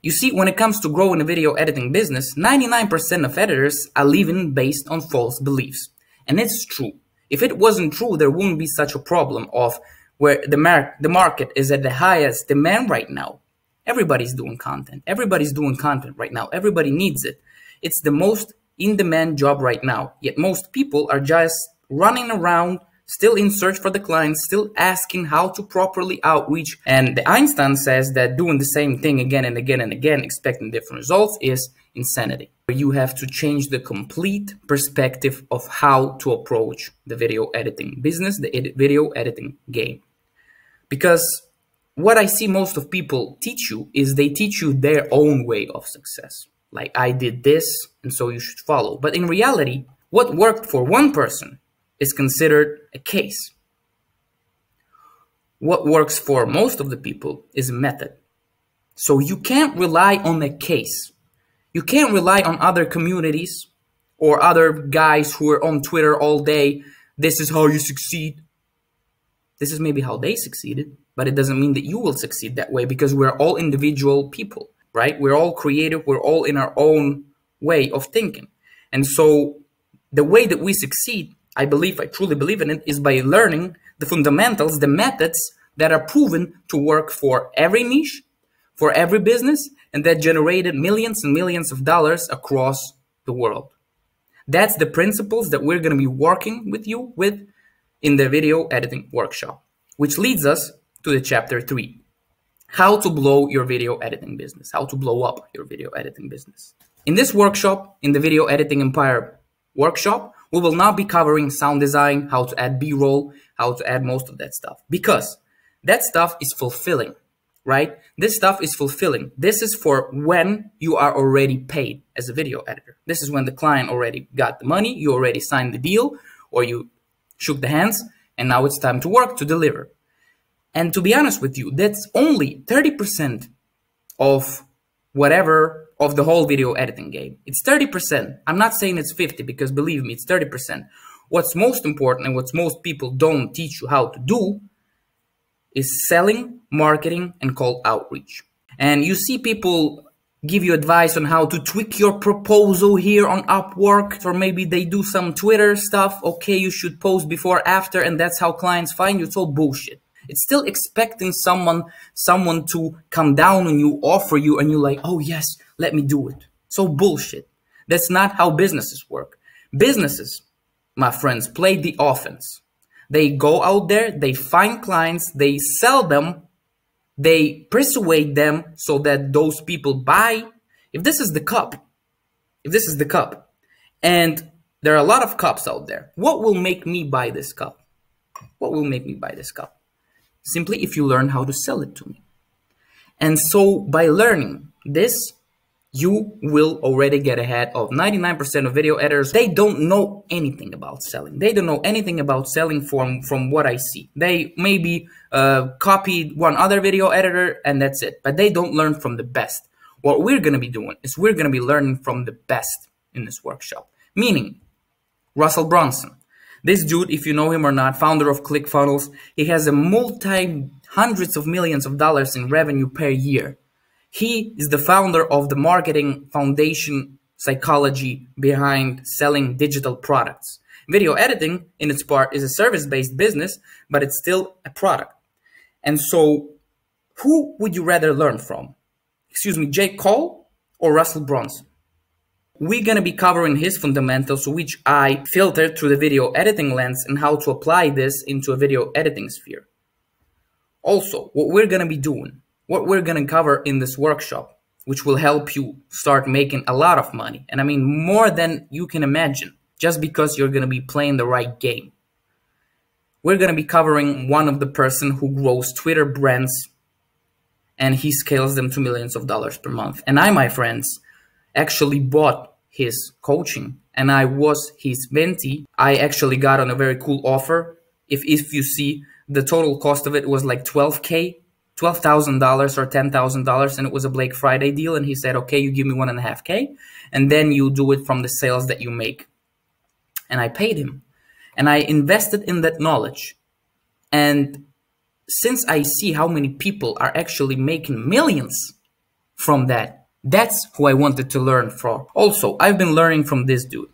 You see, when it comes to growing a video editing business, 99% of editors are living based on false beliefs. And it's true. If it wasn't true, there wouldn't be such a problem of where the market is at the highest demand right now. Everybody's doing content. Everybody's doing content right now. Everybody needs it. It's the most in-demand job right now. Yet most people are just running around, still in search for the clients, still asking how to properly outreach. And the Einstein says that doing the same thing again and again and again, expecting different results, is insanity. You have to change the complete perspective of how to approach the video editing business, the video editing game. Because what I see most of people teach you is they teach you their own way of success. Like, I did this, and so you should follow. But in reality, what worked for one person is considered a case. What works for most of the people is a method. So you can't rely on a case. You can't rely on other communities or other guys who are on Twitter all day. This is how you succeed. This is maybe how they succeeded, but it doesn't mean that you will succeed that way, because we're all individual people, right? We're all creative. We're all in our own way of thinking. And so the way that we succeed, I truly believe in it, is by learning the fundamentals, the methods that are proven to work for every niche, for every business, and that generated millions and millions of dollars across the world. That's the principles that we're going to be working with you with in the video editing workshop, which leads us to the chapter 3, how to blow your video editing business, how to blow up your video editing business. In this workshop, in the Video Editing Empire workshop, we will not be covering sound design, how to add B-roll, how to add most of that stuff, because that stuff is fulfilling, right? This stuff is fulfilling. This is for when you are already paid as a video editor. This is when the client already got the money, you already signed the deal, or you shook the hands, and now it's time to work, to deliver. And to be honest with you, that's only 30% of whatever of the whole video editing game. It's 30%. I'm not saying it's 50, because believe me, it's 30%. What's most important and what most people don't teach you how to do is selling, marketing, and cold outreach. And you see people give you advice on how to tweak your proposal here on Upwork, or maybe they do some Twitter stuff. Okay, you should post before, after, and that's how clients find you. It's all bullshit. It's still expecting someone to come down on you, offer you, and you're like, oh yes, let me do it. So bullshit. That's not how businesses work. Businesses, my friends, play the offense. They go out there, they find clients, they sell them, they persuade them so that those people buy. If this is the cup, and there are a lot of cups out there, what will make me buy this cup? What will make me buy this cup? Simply if you learn how to sell it to me. And so by learning this, you will already get ahead of 99% of video editors. They don't know anything about selling. They don't know anything about selling from what I see. They maybe copied one other video editor and that's it. But they don't learn from the best. What we're going to be doing is we're going to be learning from the best in this workshop. Meaning, Russell Brunson. This dude, if you know him or not, founder of ClickFunnels, he has a hundreds of millions of dollars in revenue per year. He is the founder of the marketing foundation psychology behind selling digital products. Video editing, in its part, is a service-based business, but it's still a product. And so, who would you rather learn from? Excuse me, Jake Cole or Russell Brunson? We're going to be covering his fundamentals, which I filtered through the video editing lens, and how to apply this into a video editing sphere. Also, what we're going to be doing, what we're going to cover in this workshop, which will help you start making a lot of money. And I mean, more than you can imagine, just because you're going to be playing the right game. We're going to be covering one of the person who grows Twitter brands, and he scales them to millions of dollars per month. And I, my friends, actually bought his coaching, and I was his mentee. I actually got on a very cool offer. If you see, the total cost of it was like $12,000 or $10,000, and it was a Black Friday deal. And he said, okay, you give me $1.5K, and then you do it from the sales that you make. And I paid him, and I invested in that knowledge. And since I see how many people are actually making millions from that. That's who I wanted to learn from. Also, I've been learning from this dude.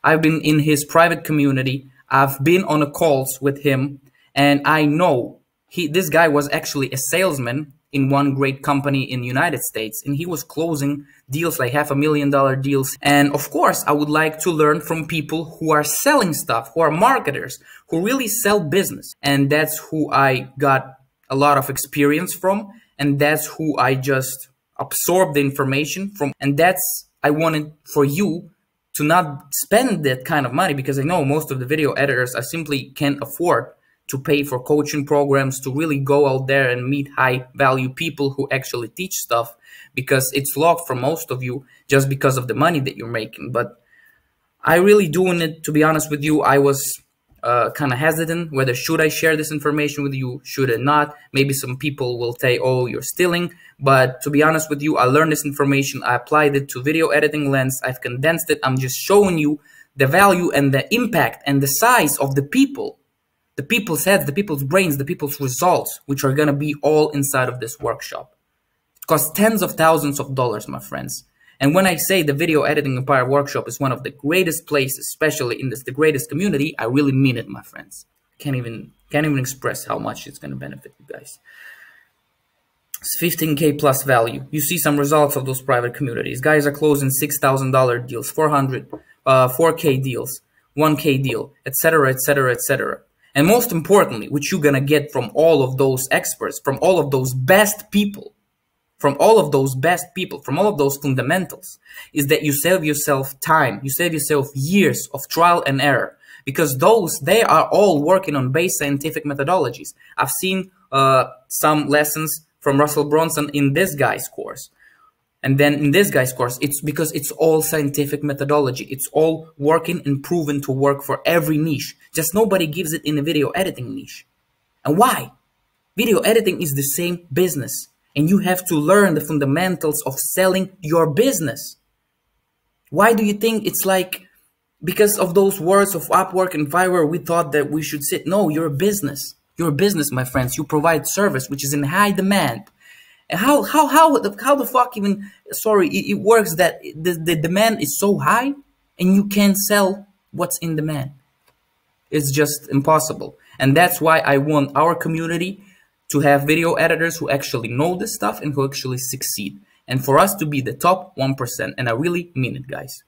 I've been in his private community. I've been on a calls with him, and I know this guy was actually a salesman in one great company in the United States, and he was closing deals like $500,000 deals. And of course, I would like to learn from people who are selling stuff, who are marketers, who really sell business. And that's who I got a lot of experience from, and that's who I just absorbed the information from. And that's, I wanted for you to not spend that kind of money, because I know most of the video editors, I simply can't afford to pay for coaching programs, to really go out there and meet high value people who actually teach stuff, because it's locked for most of you just because of the money that you're making. But I really doing it, to be honest with you, I was kind of hesitant whether should I share this information with you, should I not. Maybe some people will say, oh, you're stealing. But to be honest with you, I learned this information, I applied it to Video Editing Lens, I've condensed it. I'm just showing you the value and the impact and the size of the people's heads, the people's brains, the people's results, which are going to be all inside of this workshop. It costs tens of thousands of dollars, my friends. And when I say the Video Editing Empire Workshop is one of the greatest places, especially in the greatest community, I really mean it, my friends. Can't even express how much it's going to benefit you guys. It's 15K plus value. You see some results of those private communities. Guys are closing $6,000 deals, 4K deals, 1K deal, etc., etc., etc. And most importantly, which you're going to get from all of those experts, from all of those best people, from all of those fundamentals, is that you save yourself time, you save yourself years of trial and error, because they are all working on base scientific methodologies. I've seen some lessons from Russell Brunson in this guy's course. And then in this guy's course, it's because it's all scientific methodology. It's all working and proven to work for every niche. Just nobody gives it in a video editing niche. And why? Video editing is the same business. And you have to learn the fundamentals of selling your business. Why do you think it's like, because of those words of Upwork and Fiverr, we thought that we should sit? No, you're a business. You're a business, my friends. You provide service, which is in high demand. And how the fuck even, sorry, it works that the demand is so high and you can't sell what's in demand? It's just impossible. And that's why I want our community to have video editors who actually know this stuff and who actually succeed. And for us to be the top 1%. And I really mean it, guys.